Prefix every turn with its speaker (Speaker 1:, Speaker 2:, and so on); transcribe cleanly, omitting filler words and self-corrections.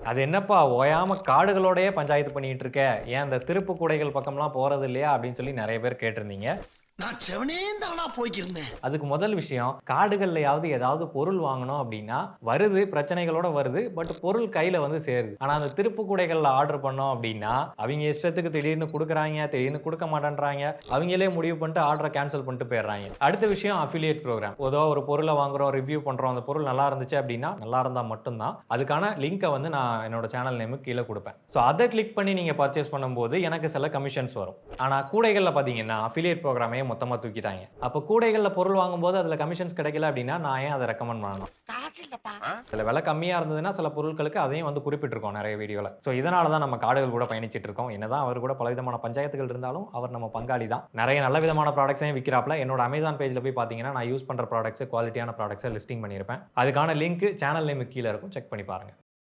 Speaker 1: அது என்னப்பா ஓயாம காடுகளோடயே பஞ்சாயத்து பண்ணிட்டு இருக்க. ஏன் இந்த திருப்பு கூடைகள் பக்கம்லாம் போறது இல்லையா? அப்படின்னு சொல்லி நெறைய பேர் கேட்டிருந்தீங்க.
Speaker 2: நான் செவனேந்தானா போய்க்கிருந்தேன்.
Speaker 1: அதுக்கு முதல் விஷயம், காடுகள்லயாவது ஏதாவது பொருள் வாங்கணும் அப்டின்னா, வருது பிரச்சனைகளோட வருது. பட் பொருள் கையில வந்து சேருது. ஆனா அந்த திருப்பு கூடைகள்ல ஆர்டர் பண்ணோம் அப்டின்னா, அவிங்க இஷ்டத்துக்கு திடீர்னு குடுக்குறாய்ங்க, திடீர்னு குடுக்க மாட்டேன்றாய்ங்க. அவிங்களே முடிவு பண்ணிட்டு ஆர்டர கேன்சல் பண்ணிட்டு போயிடுறாய்ங்க. அடுத்த விஷயம் அஃபிலியேட் புரோகிராம். ஏதோ ஒரு பொருள வாங்குறோம், ரிவ்யூ பண்றோம். அந்த பொருள் நல்லா இருந்துச்சு அப்டின்னா, நல்லா இருந்தா மட்டும் தான் அதுக்கான லிங்க்க வந்து நான் என்னோட சேனல் நேமுக்கு கீழ குடுப்பேன். ஸோ அத கிளிக் பண்ணி நீங்க பர்ச்சேஸ் பண்ணும்போது எனக்கு சில கமிஷன்ஸ் வரும். ஆனா கூடைகள்ல பார்த்தீங்கன்னா, அஃபிலியேட் புரோகிராமையே மொத்தமா தூக்கிட்டாய்ங்க. அப்ப கூடைகள்ல பொருள் வாங்கும்போது அதுல கமிஷன்ஸ் கிடைக்கல அப்டின்னா, நான் ஏன் அத ரெக்கமெண்ட் பண்ணணும்?
Speaker 2: காசு இல்லப்பா.
Speaker 1: அதுல விலை கம்மியா இருந்ததுன்னா, சில பொருட்களுக்கு அதையும் வந்து குறிப்பிட்டிருக்கோம் நெறைய வீடியோல. ஸோ இதனால தான் நம்ம காடுகள் கூட பயணிச்சுட்டு இருக்கோம். என்னதான் அவர் கூட பலவிதமான பஞ்சாயத்துகள் இருந்தாலும், அவர் நம்ம பங்காளி தான். நெறைய நல்ல விதமான ப்ராடக்ட்ஸையும் விக்கிறாப்ல. என்னோட Amazon பேஜ்ல போய் பார்த்தீங்கன்னா, நான் யூஸ் பண்ற ப்ராடக்ட்ஸ் குவாலிட்டியான ப்ராடக்ட்ஸ லிஸ்டிங் பண்ணியிருப்பேன். அதுக்கான லிங்க் சேனல் நேமுக்கு கீழ இருக்கும். செக் பண்ணி பாருங்க.